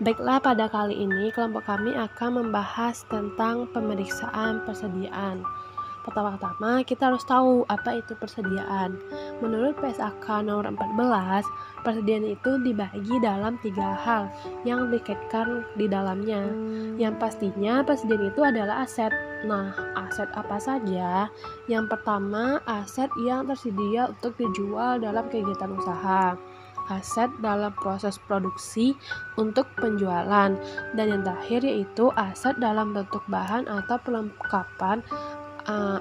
Baiklah, pada kali ini kelompok kami akan membahas tentang pemeriksaan persediaan. Pertama-tama kita harus tahu apa itu persediaan. Menurut PSAK nomor 14, persediaan itu dibagi dalam 3 hal yang dikaitkan di dalamnya. Yang pastinya persediaan itu adalah aset. Nah, aset apa saja? Yang pertama, aset yang tersedia untuk dijual dalam kegiatan usaha. Aset dalam proses produksi untuk penjualan, dan yang terakhir yaitu aset dalam bentuk bahan atau perlengkapan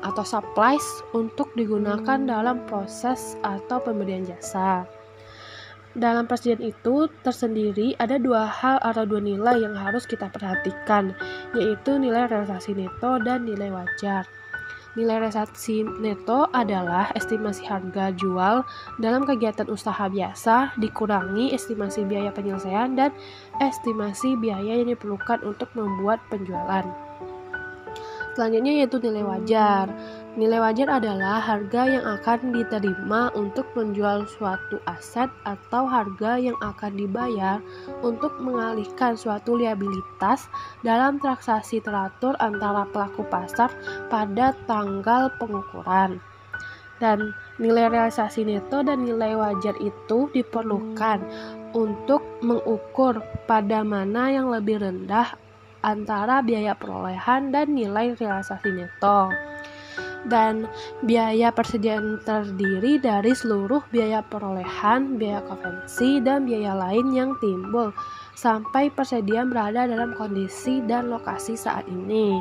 atau supplies untuk digunakan dalam proses atau pemberian jasa. Dalam persediaan itu tersendiri ada 2 hal atau 2 nilai yang harus kita perhatikan, yaitu nilai realisasi neto dan nilai wajar. Nilai realisasi neto adalah estimasi harga jual dalam kegiatan usaha biasa dikurangi estimasi biaya penyelesaian dan estimasi biaya yang diperlukan untuk membuat penjualan. Selanjutnya yaitu nilai wajar. Nilai wajar adalah harga yang akan diterima untuk menjual suatu aset atau harga yang akan dibayar untuk mengalihkan suatu liabilitas dalam transaksi teratur antara pelaku pasar pada tanggal pengukuran. Dan nilai realisasi neto dan nilai wajar itu diperlukan untuk mengukur pada mana yang lebih rendah antara biaya perolehan dan nilai realisasi neto. Dan biaya persediaan terdiri dari seluruh biaya perolehan, biaya konvensi, dan biaya lain yang timbul sampai persediaan berada dalam kondisi dan lokasi saat ini.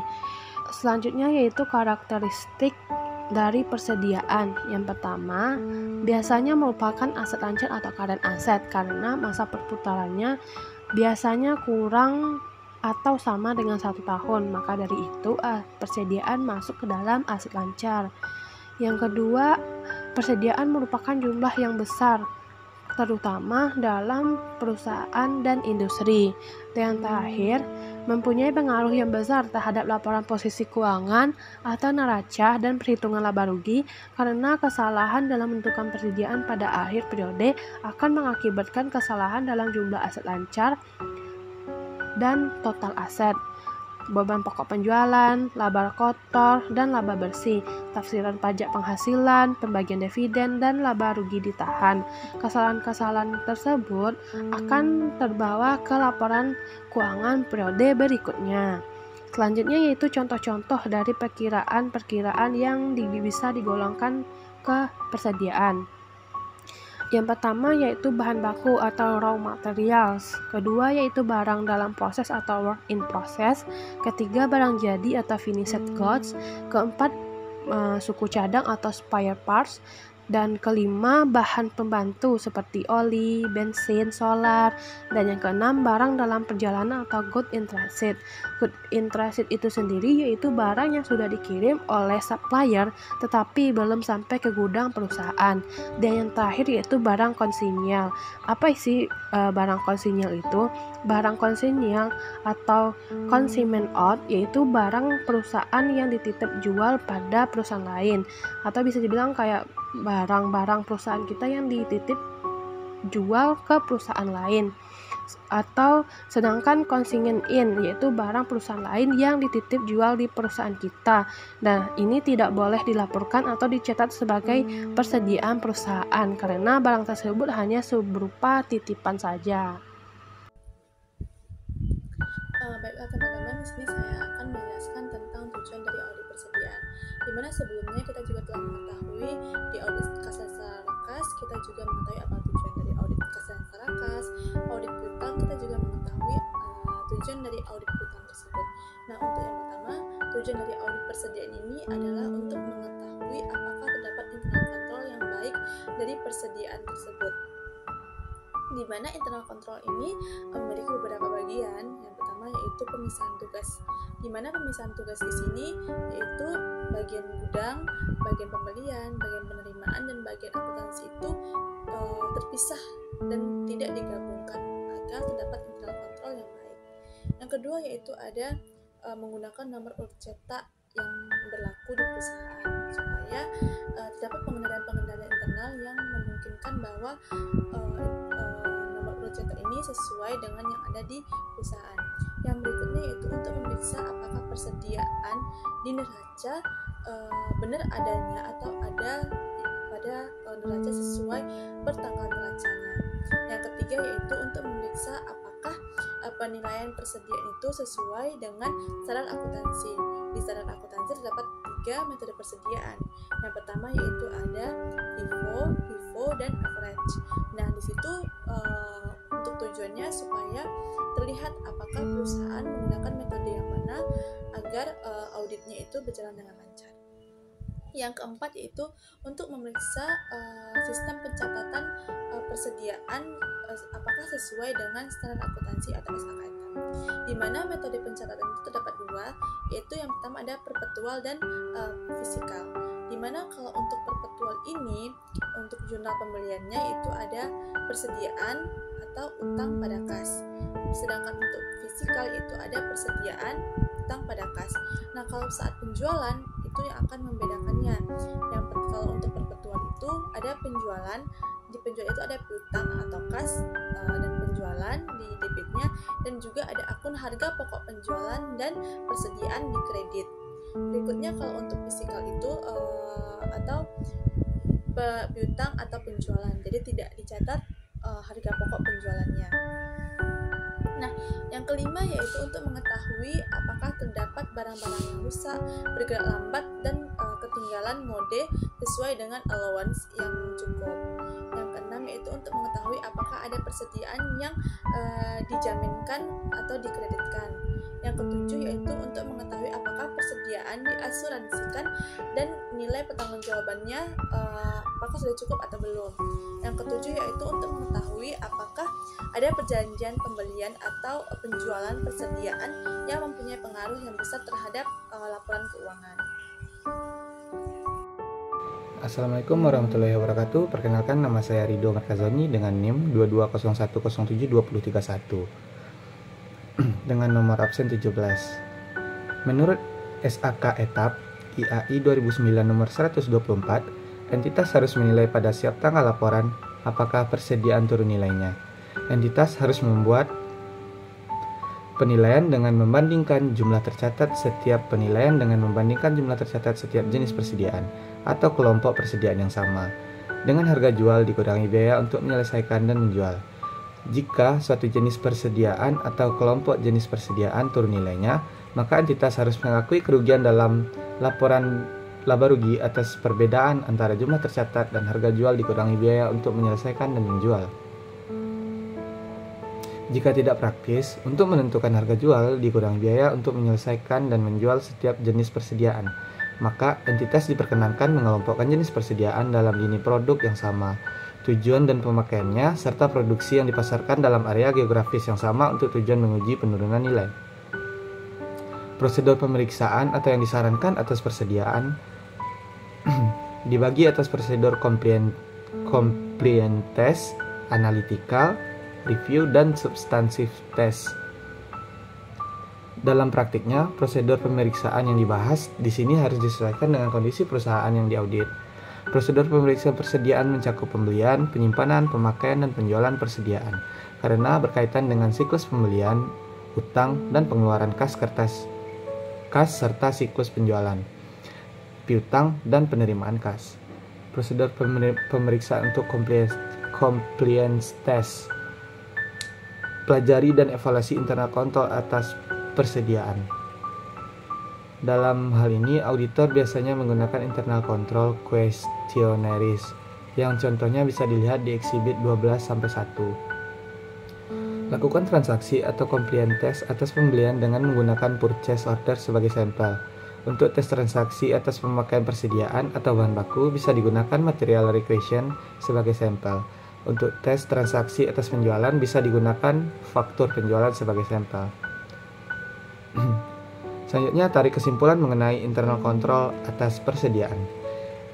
Selanjutnya yaitu karakteristik dari persediaan. Yang pertama, biasanya merupakan aset lancar atau current asset karena masa perputarannya biasanya kurang atau sama dengan 1 tahun, maka dari itu persediaan masuk ke dalam aset lancar. Yang kedua, persediaan merupakan jumlah yang besar, terutama dalam perusahaan dan industri. Dan yang terakhir, mempunyai pengaruh yang besar terhadap laporan posisi keuangan atau neraca dan perhitungan laba rugi, karena kesalahan dalam menentukan persediaan pada akhir periode akan mengakibatkan kesalahan dalam jumlah aset lancar dan total aset, beban pokok penjualan, laba kotor, dan laba bersih, tafsiran pajak penghasilan, pembagian dividen, dan laba rugi ditahan. Kesalahan-kesalahan tersebut akan terbawa ke laporan keuangan periode berikutnya. Selanjutnya yaitu contoh-contoh dari perkiraan-perkiraan yang bisa digolongkan ke persediaan. Yang pertama yaitu bahan baku atau raw materials. Kedua yaitu barang dalam proses atau work in process. Ketiga barang jadi atau finished goods. Keempat suku cadang atau spare parts. Dan kelima bahan pembantu seperti oli, bensin, solar. Dan yang keenam barang dalam perjalanan atau good in transit. Good in transit itu sendiri yaitu barang yang sudah dikirim oleh supplier tetapi belum sampai ke gudang perusahaan. Dan yang terakhir yaitu barang konsinyal. Apa sih barang konsinyal itu? Barang konsinyal atau consignment out yaitu barang perusahaan yang dititip jual pada perusahaan lain, atau bisa dibilang kayak barang-barang perusahaan kita yang dititip jual ke perusahaan lain. Atau sedangkan consignment in yaitu barang perusahaan lain yang dititip jual di perusahaan kita. Nah, ini tidak boleh dilaporkan atau dicatat sebagai persediaan perusahaan karena barang tersebut hanya berupa titipan saja. Baiklah teman-teman, di sini saya akan menjelaskan tentang tujuan dari audit persediaan. Dimana sebelumnya kita juga telah mengetahui di audit kas dasar kas, kita juga mengetahui apa tujuan dari audit kas dasar kas, audit piutang, kita juga mengetahui tujuan dari audit piutang tersebut. Nah, untuk yang pertama, tujuan dari audit persediaan ini adalah untuk mengetahui apakah terdapat internal control yang baik dari persediaan tersebut. Di mana internal control ini memiliki beberapa bagian. Yang pertama yaitu pemisahan tugas. Di mana pemisahan tugas di sini yaitu bagian gudang, bagian pembelian, bagian penerimaan, dan bagian akuntansi itu terpisah dan tidak digabungkan agar terdapat internal control yang baik. Yang kedua yaitu ada menggunakan nomor urut cetak yang berlaku di perusahaan supaya terdapat pengendalian internal yang memungkinkan bahwa nomor urut cetak ini sesuai dengan yang ada ada di perusahaan. Yang berikutnya yaitu untuk memeriksa apakah persediaan di neraca benar adanya atau ada pada neraca sesuai per tanggal neracanya. Yang ketiga yaitu untuk memeriksa apakah penilaian persediaan itu sesuai dengan standar akuntansi. Di standar akuntansi terdapat 3 metode persediaan. Yang pertama yaitu ada FIFO, dan average. Nah, di situ untuk tujuannya supaya terlihat apakah perusahaan menggunakan metode yang mana agar auditnya itu berjalan dengan lancar. Yang keempat yaitu untuk memeriksa sistem pencatatan persediaan apakah sesuai dengan standar akuntansi atau SAKATA. Di mana metode pencatatan itu terdapat 2, yaitu yang pertama ada perpetual dan fisikal. Di mana kalau untuk perpetual ini untuk jurnal pembeliannya itu ada persediaan atau utang pada kas. Sedangkan untuk fisikal itu ada persediaan utang pada kas. Nah, kalau saat penjualan itu yang akan membedakannya. Kalau untuk perpetual itu ada penjualan, di penjualan itu ada piutang atau kas dan penjualan di debitnya, dan juga ada akun harga pokok penjualan dan persediaan di kredit. Berikutnya kalau untuk fisikal itu atau piutang atau penjualan, jadi tidak dicatat harga pokok penjualannya. Nah, yang kelima yaitu untuk mengetahui apakah terdapat barang-barang yang rusak, bergerak lambat, dan ketinggalan mode sesuai dengan allowance yang cukup. Yang keenam yaitu untuk mengetahui apakah ada persediaan yang dijaminkan atau dikreditkan. Yang ketujuh yaitu untuk mengetahui apakah persediaan diasuransikan dan nilai pertanggungjawabannya apakah sudah cukup atau belum. Yang ketujuh yaitu untuk mengetahui apakah ada perjanjian pembelian atau penjualan persediaan yang mempunyai pengaruh yang besar terhadap laporan keuangan. Assalamualaikum warahmatullahi wabarakatuh. Perkenalkan, nama saya Ridho Markazoni dengan NIM 2201072031 dengan nomor absen 17. Menurut SAK Etap IAI 2009 nomor 124, entitas harus menilai pada setiap tanggal laporan apakah persediaan turun nilainya. Entitas harus membuat penilaian dengan membandingkan jumlah tercatat setiap penilaian dengan membandingkan jumlah tercatat setiap jenis persediaan atau kelompok persediaan yang sama dengan harga jual dikurangi biaya untuk menyelesaikan dan menjual. Jika suatu jenis persediaan atau kelompok jenis persediaan turun nilainya, maka entitas harus mengakui kerugian dalam laporan laba rugi atas perbedaan antara jumlah tercatat dan harga jual dikurangi biaya untuk menyelesaikan dan menjual. Jika tidak praktis, untuk menentukan harga jual dikurangi biaya untuk menyelesaikan dan menjual setiap jenis persediaan, maka entitas diperkenankan mengelompokkan jenis persediaan dalam lini produk yang sama, tujuan dan pemakaiannya, serta produksi yang dipasarkan dalam area geografis yang sama untuk tujuan menguji penurunan nilai. Prosedur pemeriksaan atau yang disarankan atas persediaan dibagi atas prosedur compliance test, analytical, review, dan substantive test. Dalam praktiknya, prosedur pemeriksaan yang dibahas di sini harus disesuaikan dengan kondisi perusahaan yang diaudit. Prosedur pemeriksaan persediaan mencakup pembelian, penyimpanan, pemakaian, dan penjualan persediaan karena berkaitan dengan siklus pembelian, utang, dan pengeluaran kas serta siklus penjualan, piutang, dan penerimaan kas. Prosedur pemeriksaan untuk compliance test, pelajari dan evaluasi internal kontrol atas persediaan. Dalam hal ini, auditor biasanya menggunakan internal control questionnaires yang contohnya bisa dilihat di Exhibit 12-1. Lakukan transaksi atau compliance test atas pembelian dengan menggunakan purchase order sebagai sampel. Untuk tes transaksi atas pemakaian persediaan atau bahan baku bisa digunakan material requisition sebagai sampel. Untuk tes transaksi atas penjualan bisa digunakan faktur penjualan sebagai sampel. Selanjutnya, tarik kesimpulan mengenai internal control atas persediaan.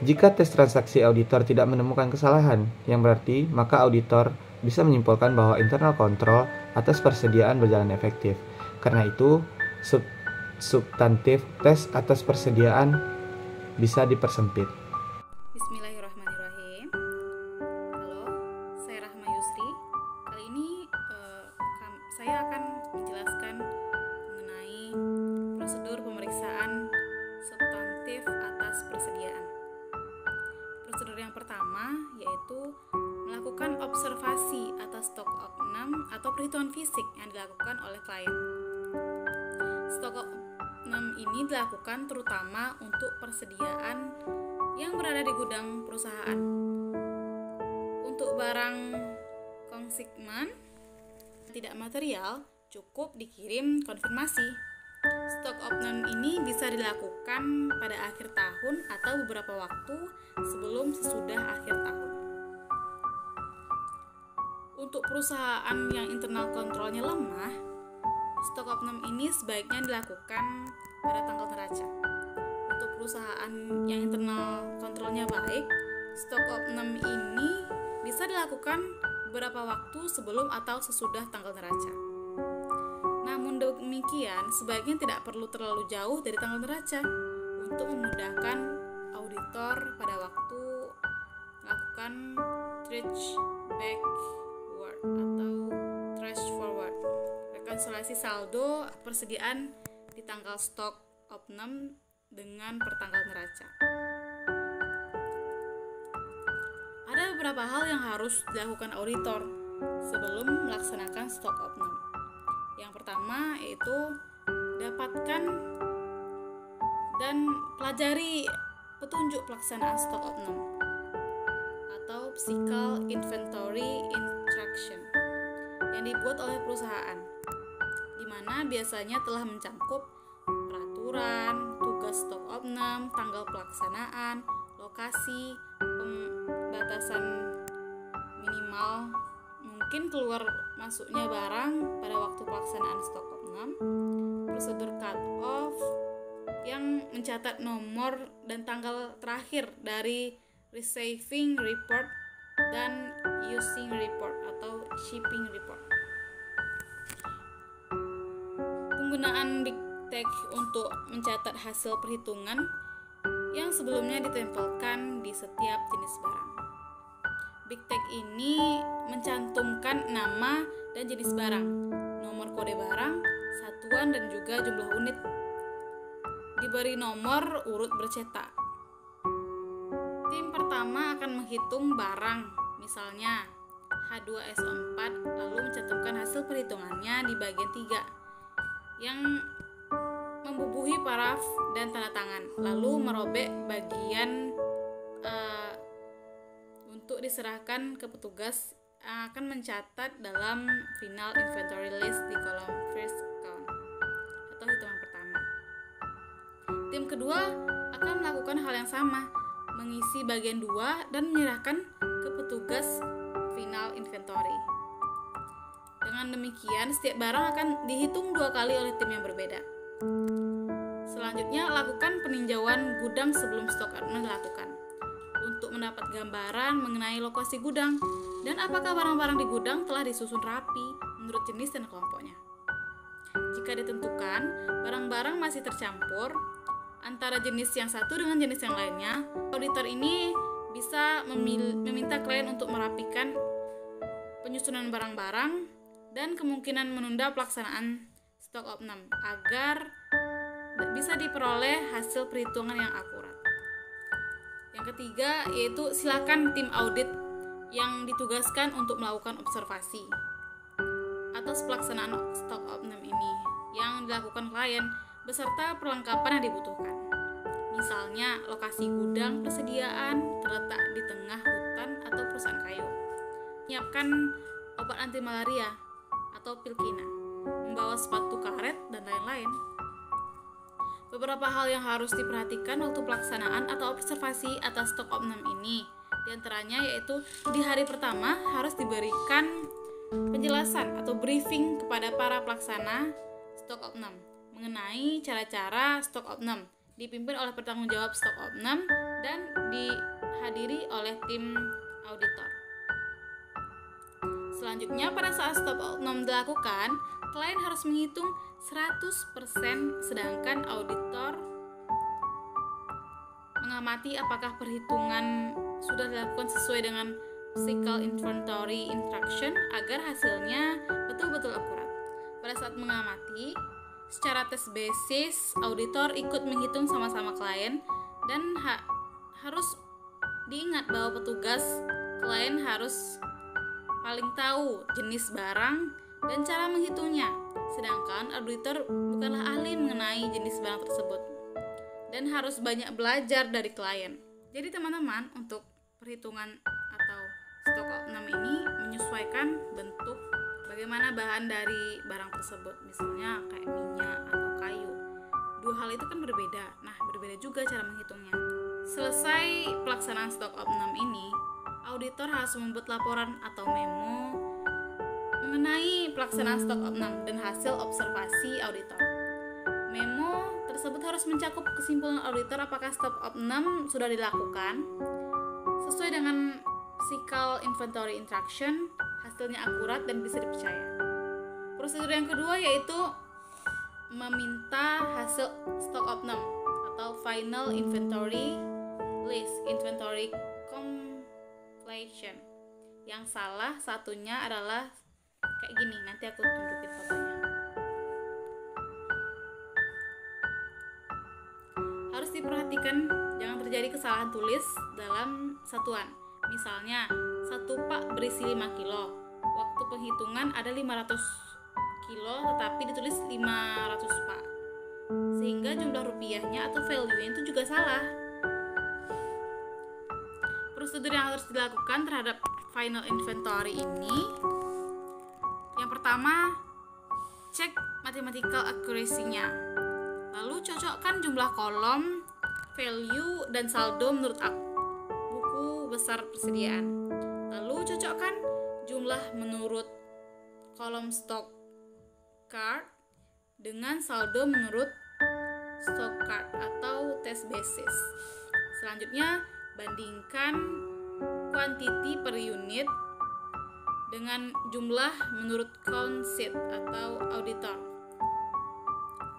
Jika tes transaksi auditor tidak menemukan kesalahan yang berarti, maka auditor bisa menyimpulkan bahwa internal control atas persediaan berjalan efektif. Karena itu, substantif tes atas persediaan bisa dipersempit. Bismillahirrahmanirrahim. Halo, saya Rahma Yusri. Kali ini saya akan perhitungan fisik yang dilakukan oleh klien. Stock opnam ini dilakukan terutama untuk persediaan yang berada di gudang perusahaan. Untuk barang konsignan tidak material, cukup dikirim konfirmasi. Stock opnam ini bisa dilakukan pada akhir tahun atau beberapa waktu sebelum sesudah akhir tahun. Untuk perusahaan yang internal kontrolnya lemah, stock opnam ini sebaiknya dilakukan pada tanggal neraca. Untuk perusahaan yang internal kontrolnya baik, stock opnam ini bisa dilakukan beberapa waktu sebelum atau sesudah tanggal neraca. Namun demikian, sebaiknya tidak perlu terlalu jauh dari tanggal neraca untuk memudahkan auditor pada waktu melakukan trace backward atau trace forward, rekonsiliasi saldo persediaan di tanggal stock opnam dengan pertanggal neraca. Ada beberapa hal yang harus dilakukan auditor sebelum melaksanakan stock opnam. Yang pertama yaitu dapatkan dan pelajari petunjuk pelaksanaan stock opnam atau Fiscal Inventory Instruction yang dibuat oleh perusahaan, di mana biasanya telah mencangkup peraturan, tugas stock opnam, tanggal pelaksanaan, lokasi, pembatasan minimal mungkin keluar masuknya barang pada waktu pelaksanaan stock opnam, prosedur cut off yang mencatat nomor dan tanggal terakhir dari receiving report dan using report atau shipping report. Penggunaan Big Tag untuk mencatat hasil perhitungan yang sebelumnya ditempelkan di setiap jenis barang. Big Tag ini mencantumkan nama dan jenis barang, nomor kode barang, satuan dan juga jumlah unit. Diberi nomor urut bercetak. Tim pertama akan menghitung barang, misalnya H2SO4, lalu mencantumkan hasil perhitungannya di bagian 3 yang membubuhi paraf dan tanda tangan, lalu merobek bagian untuk diserahkan ke petugas yang akan mencatat dalam final inventory list di kolom first count atau hitungan pertama. Tim kedua akan melakukan hal yang sama, mengisi bagian 2 dan menyerahkan ke petugas final inventory. Dengan demikian, setiap barang akan dihitung 2 kali oleh tim yang berbeda. Selanjutnya, lakukan peninjauan gudang sebelum stok opnam dilakukan untuk mendapat gambaran mengenai lokasi gudang dan apakah barang-barang di gudang telah disusun rapi menurut jenis dan kelompoknya. Jika ditentukan barang-barang masih tercampur antara jenis yang satu dengan jenis yang lainnya, auditor ini bisa meminta klien untuk merapikan penyusunan barang-barang dan kemungkinan menunda pelaksanaan stok opnam agar bisa diperoleh hasil perhitungan yang akurat. Yang ketiga yaitu silakan tim audit yang ditugaskan untuk melakukan observasi atas pelaksanaan stok opnam ini yang dilakukan klien beserta perlengkapan yang dibutuhkan. Misalnya lokasi gudang persediaan terletak di tengah hutan atau perusahaan kayu. Menyiapkan obat anti malaria atau pilkina, membawa sepatu karet dan lain-lain. Beberapa hal yang harus diperhatikan waktu pelaksanaan atau observasi atas stok opnam ini, diantaranya yaitu di hari pertama harus diberikan penjelasan atau briefing kepada para pelaksana stok opnam mengenai cara-cara stok opnam, dipimpin oleh penanggung jawab stok opnam dan dihadiri oleh tim auditor. Selanjutnya, pada saat stok opnam dilakukan, klien harus menghitung 100%, sedangkan auditor mengamati apakah perhitungan sudah dilakukan sesuai dengan Fiscal Inventory Instruction agar hasilnya betul-betul akurat. Pada saat mengamati, secara tes basis, auditor ikut menghitung sama-sama klien dan harus diingat bahwa petugas klien harus paling tahu jenis barang dan cara menghitungnya. Sedangkan auditor bukanlah ahli mengenai jenis barang tersebut dan harus banyak belajar dari klien. Jadi teman-teman, untuk perhitungan atau stock of name ini menyesuaikan bentuk bagaimana bahan dari barang tersebut, misalnya kayak minyak atau kayu. Dua hal itu kan berbeda. Nah, berbeda juga cara menghitungnya. Selesai pelaksanaan stock of name ini, auditor harus membuat laporan atau memo mengenai pelaksanaan stock of name dan hasil observasi auditor. Memo tersebut harus mencakup kesimpulan auditor apakah stock of name sudah dilakukan sesuai dengan physical inventory instruction, hasilnya akurat dan bisa dipercaya. Prosedur yang kedua yaitu meminta hasil stock of name atau final inventory list, inventory completion. Yang salah satunya adalah kayak gini, nanti aku tunjukin fotonya. Harus diperhatikan jangan terjadi kesalahan tulis dalam satuan. Misalnya, 1 pak berisi 5 kilo. Waktu penghitungan ada 500 kilo tetapi ditulis 500 pak. Sehingga jumlah rupiahnya atau value-nya itu juga salah. Prosedur yang harus dilakukan terhadap final inventory ini, yang pertama, cek mathematical accuracy-nya. Lalu cocokkan jumlah kolom, value, dan saldo menurut buku besar persediaan. Lalu cocokkan jumlah menurut kolom stock card dengan saldo menurut stock card atau test basis. Selanjutnya, bandingkan quantity per unit dengan jumlah menurut count sheet atau auditor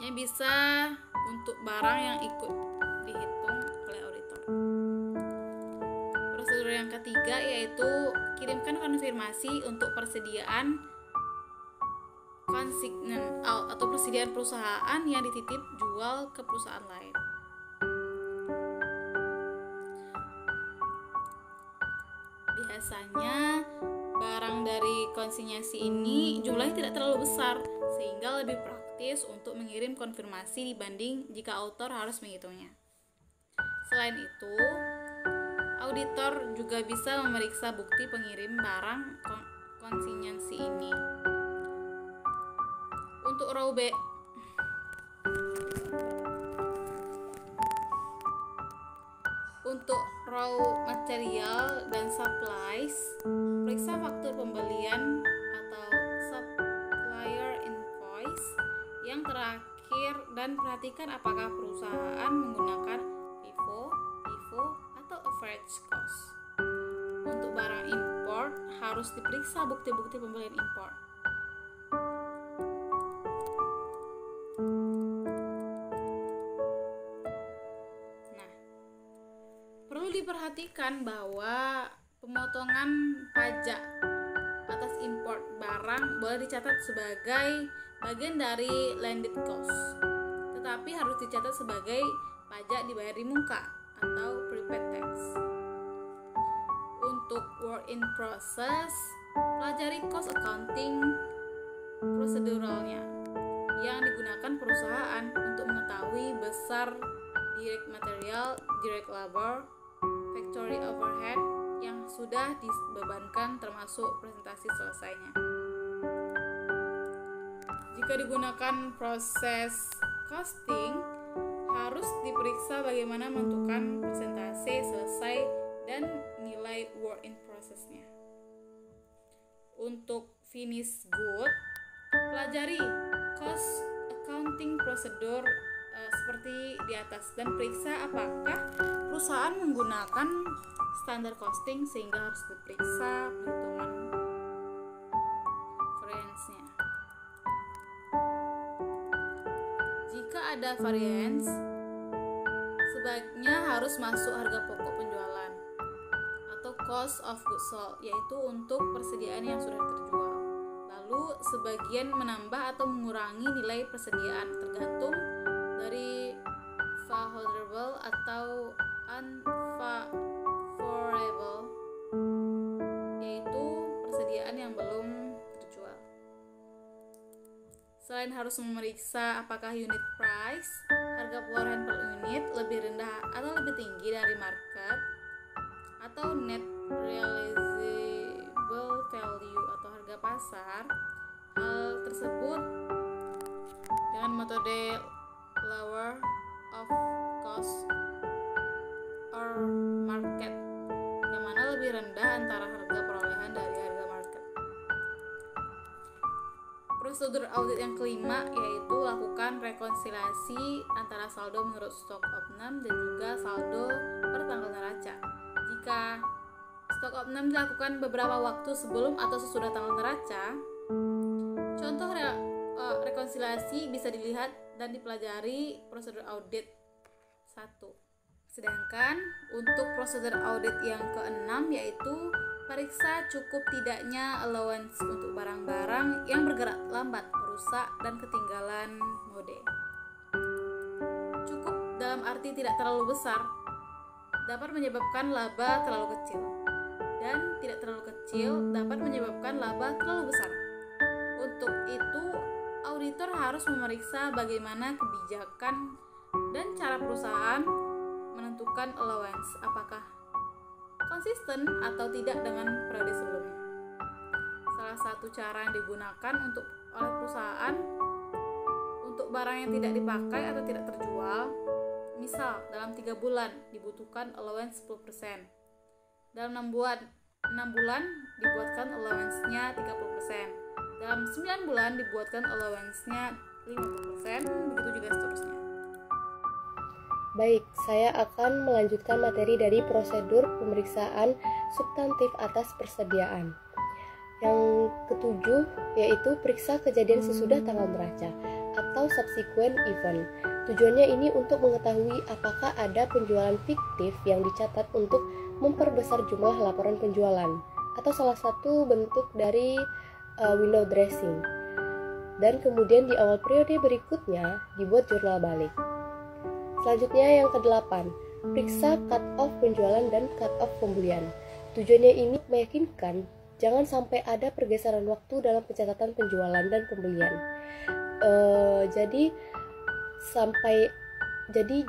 yang bisa untuk barang yang ikut dihitung oleh auditor. Prosedur yang ketiga yaitu kirimkan konfirmasi untuk persediaan konsignen atau persediaan perusahaan yang dititip jual ke perusahaan lain. Biasanya barang dari konsinyasi ini jumlahnya tidak terlalu besar sehingga lebih praktis untuk mengirim konfirmasi dibanding jika auditor harus menghitungnya. Selain itu, auditor juga bisa memeriksa bukti pengirim barang konsinyasi ini. Untuk raw material dan supplies, periksa faktur pembelian atau supplier invoice yang terakhir dan perhatikan apakah perusahaan menggunakan FIFO atau average cost. Untuk barang import harus diperiksa bukti-bukti pembelian import. Diperhatikan bahwa pemotongan pajak atas import barang boleh dicatat sebagai bagian dari landed cost, tetapi harus dicatat sebagai pajak dibayar di muka atau prepaid tax. Untuk work in process, pelajari cost accounting proseduralnya yang digunakan perusahaan untuk mengetahui besar direct material, direct labor, factory overhead yang sudah dibebankan termasuk presentasi selesainya. Jika digunakan proses costing, harus diperiksa bagaimana menentukan presentasi selesai dan nilai work in process-nya. Untuk finish good, pelajari cost accounting prosedur seperti di atas dan periksa apakah perusahaan menggunakan standar costing sehingga harus diperiksa perhitungan variance-nya. Jika ada variance, sebaiknya harus masuk harga pokok penjualan atau cost of goods sold, yaitu untuk persediaan yang sudah terjual. Lalu sebagian menambah atau mengurangi nilai persediaan tergantung dari favorable atau unfavorable, yaitu persediaan yang belum terjual. Selain harus memeriksa apakah unit price, harga perolehan per unit lebih rendah atau lebih tinggi dari market, atau net realizable value atau harga pasar. Hal tersebut dengan metode lower of cost or market, yang mana lebih rendah antara harga perolehan dari harga market. Prosedur audit yang kelima yaitu lakukan rekonsiliasi antara saldo menurut stock opname dan juga saldo per tanggal neraca. Jika stock opname dilakukan beberapa waktu sebelum atau sesudah tanggal neraca, contoh rekonsiliasi bisa dilihat dan dipelajari prosedur audit 1. Sedangkan untuk prosedur audit yang keenam yaitu periksa cukup tidaknya allowance untuk barang-barang yang bergerak lambat, rusak, dan ketinggalan mode. Cukup dalam arti tidak terlalu besar dapat menyebabkan laba terlalu kecil, dan tidak terlalu kecil dapat menyebabkan laba terlalu besar. Untuk itu, auditor harus memeriksa bagaimana kebijakan dan cara perusahaan menentukan allowance, apakah konsisten atau tidak dengan periode sebelumnya. Salah satu cara yang digunakan oleh perusahaan untuk barang yang tidak dipakai atau tidak terjual, misal dalam 3 bulan dibutuhkan allowance 10%, dalam 6 bulan dibuatkan allowance-nya 30%, dalam 9 bulan dibuatkan allowance-nya 50%, begitu juga seterusnya. Baik, saya akan melanjutkan materi dari prosedur pemeriksaan substantif atas persediaan. Yang ketujuh yaitu periksa kejadian sesudah tanggal neraca atau subsequent event. Tujuannya ini untuk mengetahui apakah ada penjualan fiktif yang dicatat untuk memperbesar jumlah laporan penjualan atau salah satu bentuk dari window dressing. Dan kemudian di awal periode berikutnya dibuat jurnal balik. Selanjutnya yang ke-8, periksa cut-off penjualan dan cut-off pembelian. Tujuannya ini meyakinkan jangan sampai ada pergeseran waktu dalam pencatatan penjualan dan pembelian. Jadi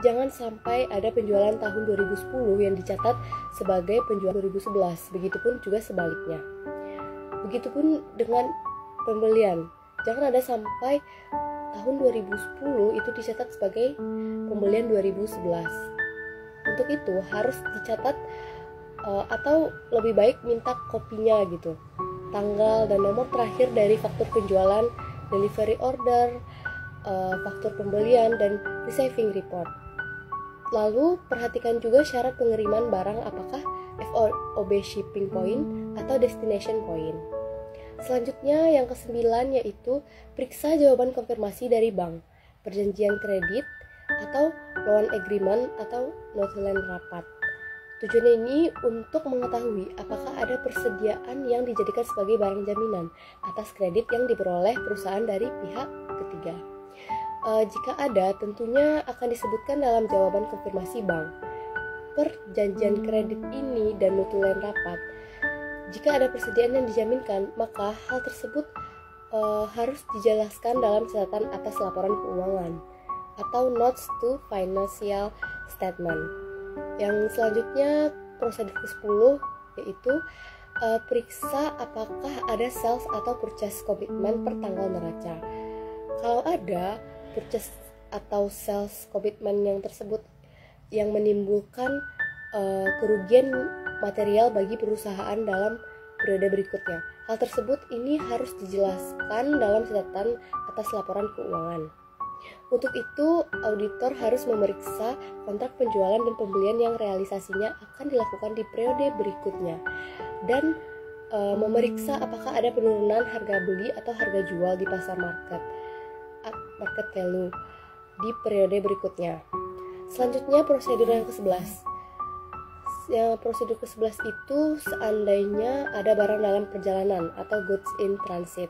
jangan sampai ada penjualan tahun 2010 yang dicatat sebagai penjualan 2011. Begitupun juga sebaliknya. Begitupun dengan pembelian. Jangan ada sampai tahun 2010 itu dicatat sebagai pembelian 2011. Untuk itu harus dicatat atau lebih baik minta kopinya gitu, tanggal dan nomor terakhir dari faktur penjualan, delivery order, faktur pembelian, dan receiving report. Lalu perhatikan juga syarat pengiriman barang, apakah FOB shipping point atau destination point. Selanjutnya yang ke-9 yaitu periksa jawaban konfirmasi dari bank, perjanjian kredit atau loan agreement atau notulen rapat. Tujuannya ini untuk mengetahui apakah ada persediaan yang dijadikan sebagai barang jaminan atas kredit yang diperoleh perusahaan dari pihak ketiga. Jika ada, tentunya akan disebutkan dalam jawaban konfirmasi bank. Perjanjian kredit ini dan notulen rapat, jika ada persediaan yang dijaminkan, maka hal tersebut harus dijelaskan dalam catatan atas laporan keuangan atau notes to financial statement. Yang selanjutnya prosedur ke-10 yaitu periksa apakah ada sales atau purchase commitment per tanggal neraca. Kalau ada purchase atau sales commitment yang tersebut yang menimbulkan kerugian material bagi perusahaan dalam periode berikutnya, hal tersebut ini harus dijelaskan dalam catatan atas laporan keuangan. Untuk itu, auditor harus memeriksa kontrak penjualan dan pembelian yang realisasinya akan dilakukan di periode berikutnya dan memeriksa apakah ada penurunan harga beli atau harga jual di pasar market value di periode berikutnya. Selanjutnya prosedur yang ke-11. Yang prosedur ke-11 itu seandainya ada barang dalam perjalanan atau goods in transit,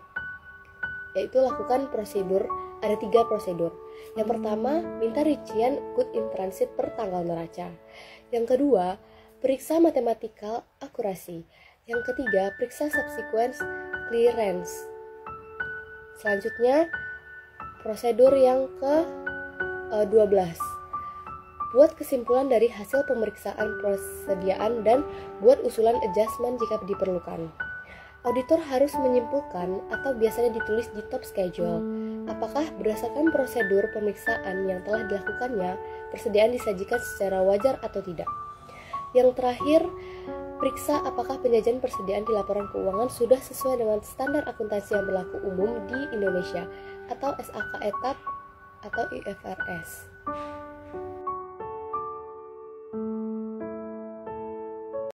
yaitu lakukan prosedur, ada 3 prosedur. Yang pertama, minta rincian good in transit per tanggal neraca. Yang kedua, periksa mathematical akurasi. Yang ketiga, periksa subsequent clearance. Selanjutnya, Prosedur yang ke-12. Buat kesimpulan dari hasil pemeriksaan persediaan dan buat usulan adjustment jika diperlukan. Auditor harus menyimpulkan atau biasanya ditulis di top schedule, apakah berdasarkan prosedur pemeriksaan yang telah dilakukannya, persediaan disajikan secara wajar atau tidak. Yang terakhir, periksa apakah penyajian persediaan di laporan keuangan sudah sesuai dengan standar akuntansi yang berlaku umum di Indonesia atau SAK ETAP atau IFRS.